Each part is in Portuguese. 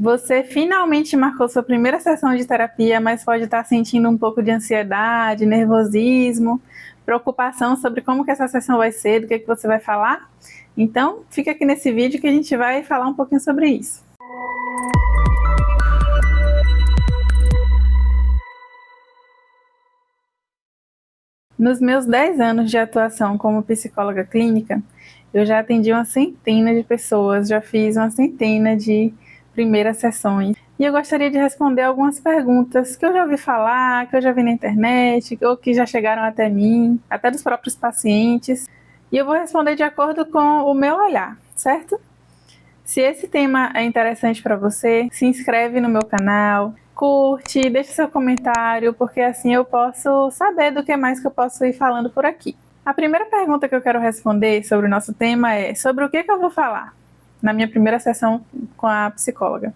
Você finalmente marcou sua primeira sessão de terapia, mas pode estar sentindo um pouco de ansiedade, nervosismo, preocupação sobre como que essa sessão vai ser, do que você vai falar? Então, fica aqui nesse vídeo que a gente vai falar um pouquinho sobre isso. Nos meus 10 anos de atuação como psicóloga clínica, eu já atendi uma centena de pessoas, já fiz uma centena de primeiras sessões. E eu gostaria de responder algumas perguntas que eu já ouvi falar, que eu já vi na internet, ou que já chegaram até mim, até dos próprios pacientes. E eu vou responder de acordo com o meu olhar, certo? Se esse tema é interessante para você, se inscreve no meu canal, curte, deixa seu comentário, porque assim eu posso saber do que mais que eu posso ir falando por aqui. A primeira pergunta que eu quero responder sobre o nosso tema é sobre o que eu vou falar na minha primeira sessão com a psicóloga.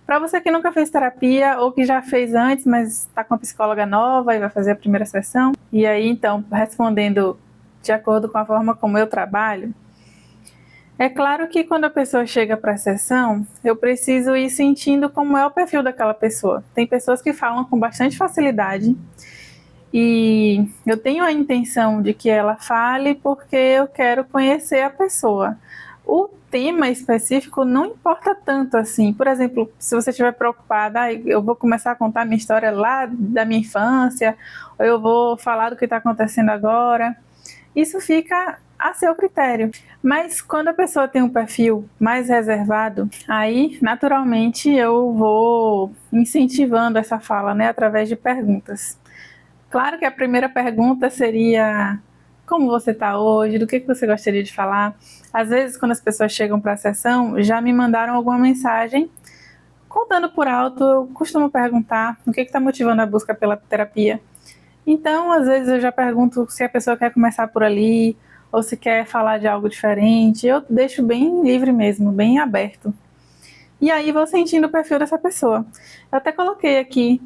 Para você que nunca fez terapia ou que já fez antes, mas está com a psicóloga nova e vai fazer a primeira sessão, e aí então, respondendo de acordo com a forma como eu trabalho, é claro que quando a pessoa chega para a sessão, eu preciso ir sentindo como é o perfil daquela pessoa. Tem pessoas que falam com bastante facilidade e eu tenho a intenção de que ela fale porque eu quero conhecer a pessoa. O tema específico não importa tanto assim. Por exemplo, se você estiver preocupada, eu vou começar a contar minha história lá da minha infância, ou eu vou falar do que está acontecendo agora. Isso fica a seu critério. Mas quando a pessoa tem um perfil mais reservado, aí naturalmente eu vou incentivando essa fala, né, através de perguntas. Claro que a primeira pergunta seria: como você está hoje? Do que você gostaria de falar? Às vezes, quando as pessoas chegam para a sessão, já me mandaram alguma mensagem contando por alto. Eu costumo perguntar o que está motivando a busca pela terapia. Então, às vezes eu já pergunto se a pessoa quer começar por ali ou se quer falar de algo diferente. Eu deixo bem livre mesmo, bem aberto. E aí vou sentindo o perfil dessa pessoa. Eu até coloquei aqui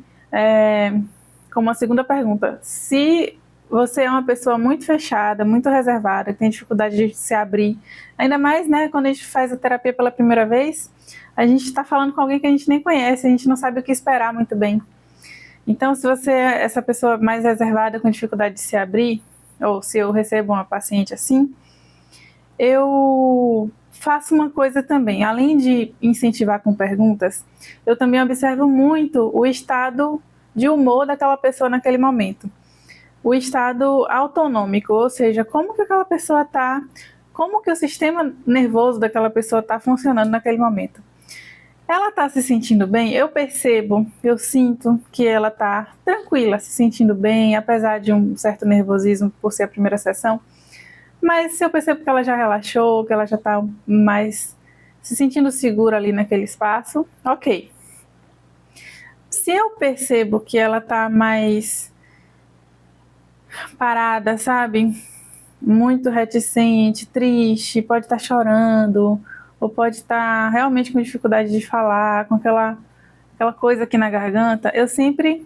como a segunda pergunta: se você é uma pessoa muito fechada, muito reservada, que tem dificuldade de se abrir, ainda mais, né, quando a gente faz a terapia pela primeira vez, a gente está falando com alguém que a gente nem conhece, a gente não sabe o que esperar muito bem. Então, se você é essa pessoa mais reservada, com dificuldade de se abrir, ou se eu recebo uma paciente assim, eu faço uma coisa também. Além de incentivar com perguntas, eu também observo muito o estado de humor daquela pessoa naquele momento. O estado autonômico, ou seja, como que aquela pessoa está, como que o sistema nervoso daquela pessoa está funcionando naquele momento. Ela está se sentindo bem? Eu percebo, eu sinto que ela está tranquila, se sentindo bem, apesar de um certo nervosismo por ser a primeira sessão. Mas se eu percebo que ela já relaxou, que ela já está mais se sentindo segura ali naquele espaço, ok. Se eu percebo que ela está mais parada, sabe? Muito reticente, triste, pode estar chorando, ou pode estar realmente com dificuldade de falar, com aquela coisa aqui na garganta, eu sempre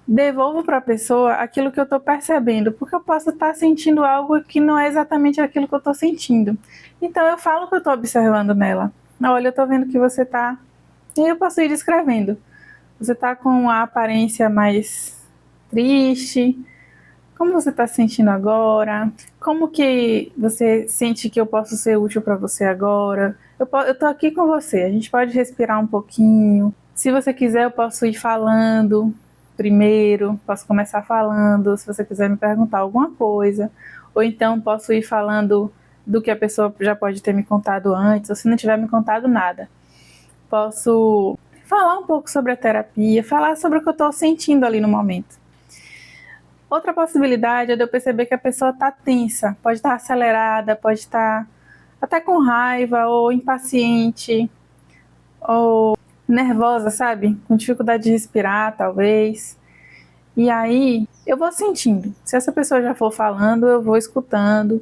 devolvo para a pessoa aquilo que eu estou percebendo, porque eu posso estar sentindo algo que não é exatamente aquilo que eu estou sentindo. Então eu falo que eu estou observando nela. Olha, eu estou vendo que você está... E eu posso ir descrevendo. Você está com a aparência mais triste. Como você está se sentindo agora? Como que você sente que eu posso ser útil para você agora? Eu estou aqui com você, a gente pode respirar um pouquinho. Se você quiser, eu posso ir falando primeiro, posso começar falando, se você quiser me perguntar alguma coisa. Ou então posso ir falando do que a pessoa já pode ter me contado antes, ou se não tiver me contado nada. Posso falar um pouco sobre a terapia, falar sobre o que eu estou sentindo ali no momento. Outra possibilidade é de eu perceber que a pessoa está tensa, pode estar acelerada, pode estar até com raiva ou impaciente ou nervosa, sabe? Com dificuldade de respirar, talvez. E aí eu vou sentindo. Se essa pessoa já for falando, eu vou escutando.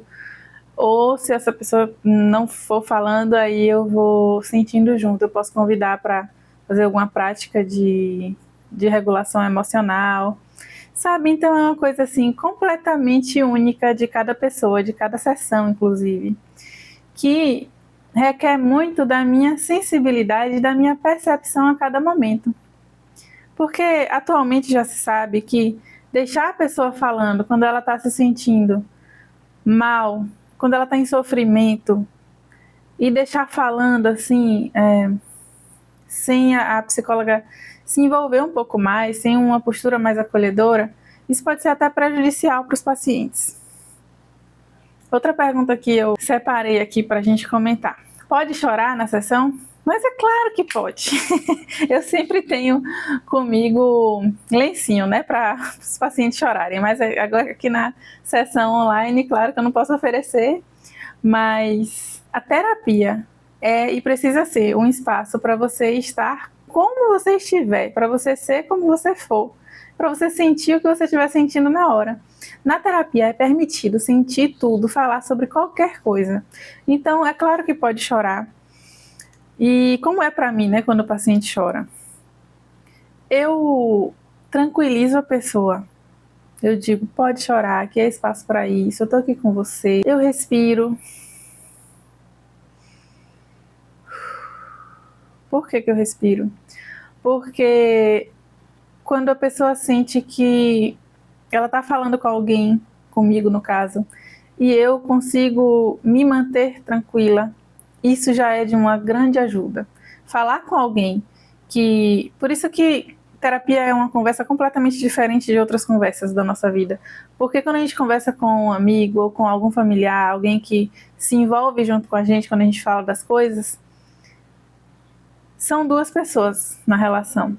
Ou se essa pessoa não for falando, aí eu vou sentindo junto. Eu posso convidar para fazer alguma prática de regulação emocional. Sabe, então é uma coisa assim completamente única de cada pessoa, de cada sessão, inclusive, que requer muito da minha sensibilidade e da minha percepção a cada momento. Porque atualmente já se sabe que deixar a pessoa falando quando ela está se sentindo mal, quando ela está em sofrimento, e deixar falando assim, sem a psicóloga se envolver um pouco mais, sem uma postura mais acolhedora, isso pode ser até prejudicial para os pacientes. Outra pergunta que eu separei aqui para a gente comentar. Pode chorar na sessão? Mas é claro que pode. Eu sempre tenho comigo lencinho, né, para os pacientes chorarem. Mas agora aqui na sessão online, claro que eu não posso oferecer, mas a terapia é e precisa ser um espaço para você estar como você estiver, para você ser como você for, para você sentir o que você estiver sentindo na hora. Na terapia é permitido sentir tudo, falar sobre qualquer coisa. Então, é claro que pode chorar. E como é para mim, né, quando o paciente chora? Eu tranquilizo a pessoa. Eu digo, pode chorar, aqui é espaço para isso, eu tô aqui com você. Eu respiro. Por que eu respiro? Porque quando a pessoa sente que ela está falando com alguém, comigo no caso, e eu consigo me manter tranquila, isso já é de uma grande ajuda. Falar com alguém que... Por isso que terapia é uma conversa completamente diferente de outras conversas da nossa vida. Porque quando a gente conversa com um amigo ou com algum familiar, alguém que se envolve junto com a gente quando a gente fala das coisas, são duas pessoas na relação.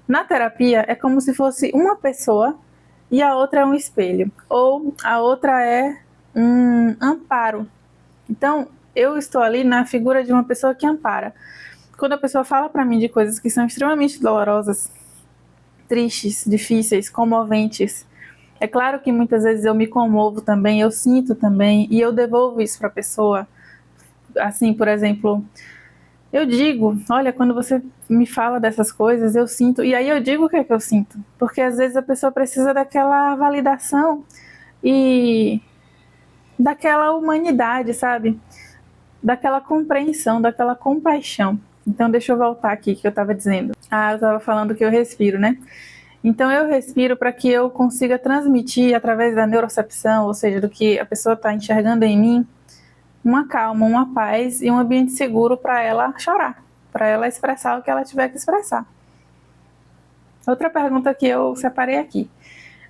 Na terapia é como se fosse uma pessoa e a outra é um espelho, ou a outra é um amparo. Então, eu estou ali na figura de uma pessoa que ampara. Quando a pessoa fala para mim de coisas que são extremamente dolorosas, tristes, difíceis, comoventes, é claro que muitas vezes eu me comovo também, eu sinto também, e eu devolvo isso para a pessoa. Assim, por exemplo, eu digo, olha, quando você me fala dessas coisas, eu sinto, e aí eu digo o que é que eu sinto, porque às vezes a pessoa precisa daquela validação e daquela humanidade, sabe? Daquela compreensão, daquela compaixão. Então deixa eu voltar aqui que eu estava dizendo. Eu estava falando que eu respiro, né? Então eu respiro para que eu consiga transmitir através da neurocepção, ou seja, do que a pessoa está enxergando em mim, uma calma, uma paz e um ambiente seguro para ela chorar, para ela expressar o que ela tiver que expressar. Outra pergunta que eu separei aqui.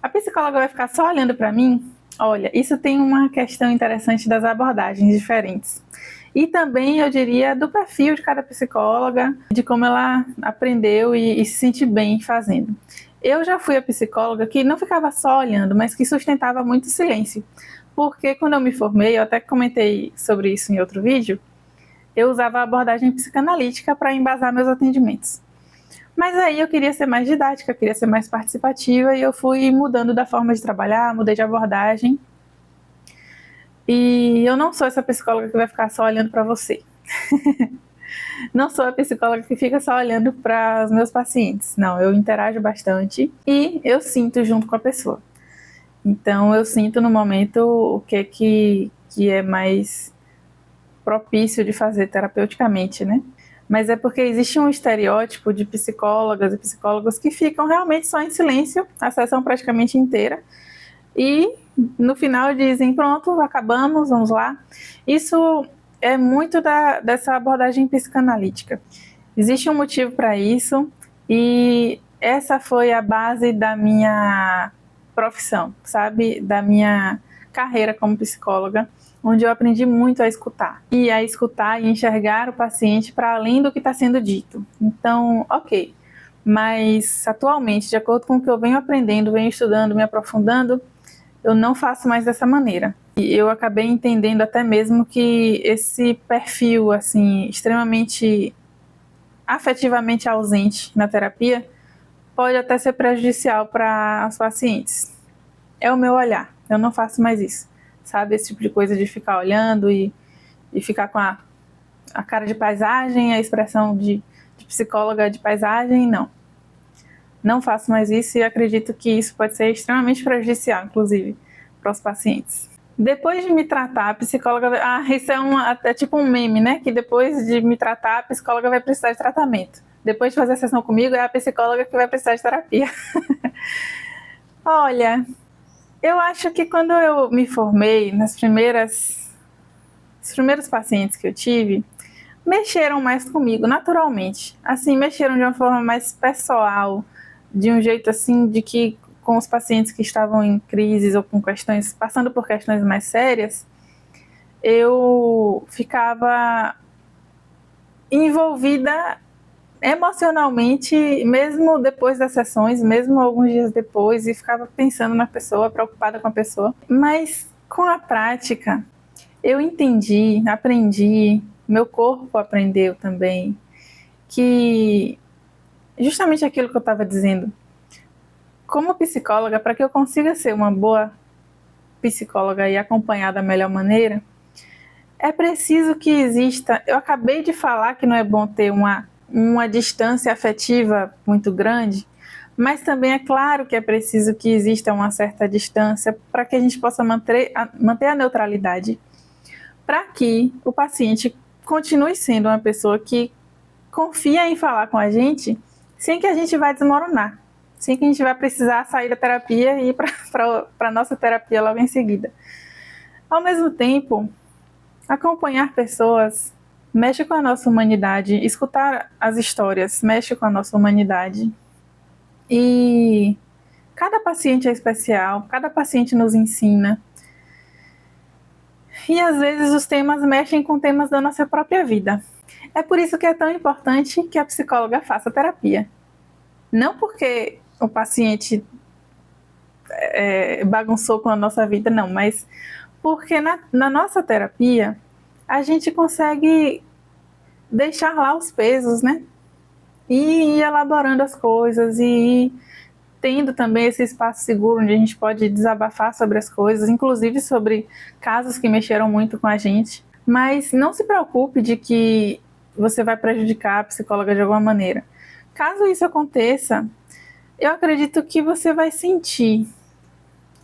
A psicóloga vai ficar só olhando para mim? Olha, isso tem uma questão interessante das abordagens diferentes. E também, eu diria, do perfil de cada psicóloga, de como ela aprendeu e se sente bem fazendo. Eu já fui a psicóloga que não ficava só olhando, mas que sustentava muito silêncio. Porque quando eu me formei, eu até comentei sobre isso em outro vídeo, eu usava a abordagem psicanalítica para embasar meus atendimentos. Mas aí eu queria ser mais didática, queria ser mais participativa e eu fui mudando da forma de trabalhar, mudei de abordagem. E eu não sou essa psicóloga que vai ficar só olhando para você. Não sou a psicóloga que fica só olhando para os meus pacientes. Não, eu interajo bastante e eu sinto junto com a pessoa. Então eu sinto no momento o que é mais propício de fazer terapeuticamente, né? Mas é porque existe um estereótipo de psicólogas e psicólogos que ficam realmente só em silêncio a sessão praticamente inteira e no final dizem, pronto, acabamos, vamos lá. Isso é muito dessa abordagem psicanalítica. Existe um motivo para isso e essa foi a base da minha profissão, sabe? Da minha carreira como psicóloga, onde eu aprendi muito a escutar. E a escutar e enxergar o paciente para além do que está sendo dito. Então, ok. Mas, atualmente, de acordo com o que eu venho aprendendo, venho estudando, me aprofundando, eu não faço mais dessa maneira. E eu acabei entendendo até mesmo que esse perfil, assim, extremamente afetivamente ausente na terapia, pode até ser prejudicial para os pacientes. É o meu olhar, eu não faço mais isso, sabe? Esse tipo de coisa de ficar olhando e ficar com a cara de paisagem, a expressão de psicóloga de paisagem, não. Não faço mais isso e acredito que isso pode ser extremamente prejudicial, inclusive, para os pacientes. Depois de me tratar, a psicóloga... isso é tipo um meme, né? Que depois de me tratar, a psicóloga vai precisar de tratamento. Depois de fazer a sessão comigo, é a psicóloga que vai precisar de terapia. Olha, eu acho que quando eu me formei, os primeiros pacientes que eu tive, mexeram mais comigo, naturalmente. Assim, mexeram de uma forma mais pessoal, de um jeito assim, de que com os pacientes que estavam em crises ou com questões, passando por questões mais sérias, eu ficava envolvida emocionalmente, mesmo depois das sessões, mesmo alguns dias depois, e ficava pensando na pessoa, preocupada com a pessoa. Mas com a prática, eu entendi, aprendi, meu corpo aprendeu também, que justamente aquilo que eu estava dizendo, como psicóloga, para que eu consiga ser uma boa psicóloga e acompanhar da melhor maneira, é preciso que exista. Eu acabei de falar que não é bom ter uma distância afetiva muito grande, mas também é claro que é preciso que exista uma certa distância para que a gente possa manter a neutralidade, para que o paciente continue sendo uma pessoa que confia em falar com a gente sem que a gente vá desmoronar, sem que a gente vá precisar sair da terapia e ir para a nossa terapia logo em seguida. Ao mesmo tempo, acompanhar pessoas mexe com a nossa humanidade, escutar as histórias mexe com a nossa humanidade. E cada paciente é especial, cada paciente nos ensina. E às vezes os temas mexem com temas da nossa própria vida. É por isso que é tão importante que a psicóloga faça terapia. Não porque o paciente bagunçou com a nossa vida, não, mas porque na nossa terapia a gente consegue deixar lá os pesos, né? E ir elaborando as coisas e ir tendo também esse espaço seguro onde a gente pode desabafar sobre as coisas, inclusive sobre casos que mexeram muito com a gente. Mas não se preocupe de que você vai prejudicar a psicóloga de alguma maneira. Caso isso aconteça, eu acredito que você vai sentir.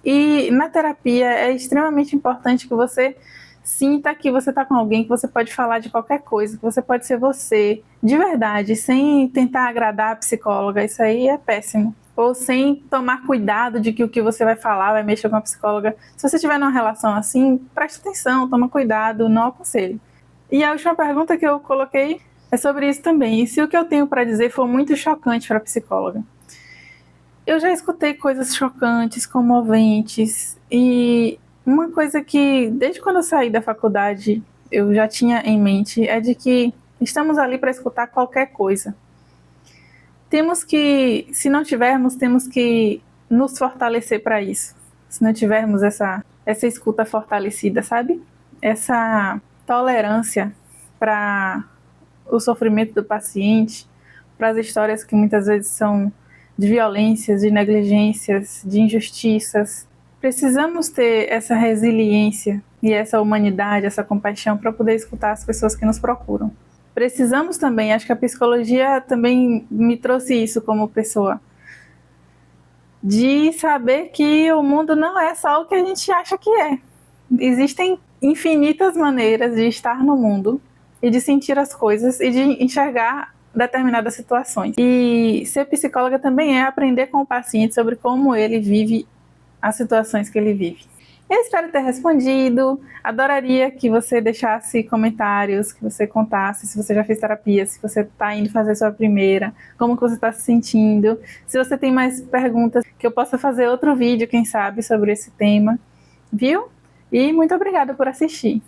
E na terapia é extremamente importante que você sinta que você está com alguém, que você pode falar de qualquer coisa, que você pode ser você, de verdade, sem tentar agradar a psicóloga. Isso aí é péssimo. Ou sem tomar cuidado de que o que você vai falar vai mexer com a psicóloga. Se você estiver numa relação assim, preste atenção, toma cuidado, não aconselho. E a última pergunta que eu coloquei é sobre isso também. E se o que eu tenho para dizer for muito chocante para a psicóloga? Eu já escutei coisas chocantes, comoventes, e uma coisa que, desde quando eu saí da faculdade, eu já tinha em mente, é de que estamos ali para escutar qualquer coisa. Se não tivermos, temos que nos fortalecer para isso. Se não tivermos essa escuta fortalecida, sabe? Essa tolerância para o sofrimento do paciente, para as histórias que muitas vezes são de violências, de negligências, de injustiças. Precisamos ter essa resiliência e essa humanidade, essa compaixão para poder escutar as pessoas que nos procuram. Precisamos também, acho que a psicologia também me trouxe isso como pessoa, de saber que o mundo não é só o que a gente acha que é. Existem infinitas maneiras de estar no mundo e de sentir as coisas e de enxergar determinadas situações. E ser psicóloga também é aprender com o paciente sobre como ele vive as situações que ele vive. Eu espero ter respondido. Adoraria que você deixasse comentários, que você contasse se você já fez terapia, se você está indo fazer sua primeira, como que você está se sentindo. Se você tem mais perguntas, que eu possa fazer outro vídeo, quem sabe, sobre esse tema. Viu? E muito obrigada por assistir.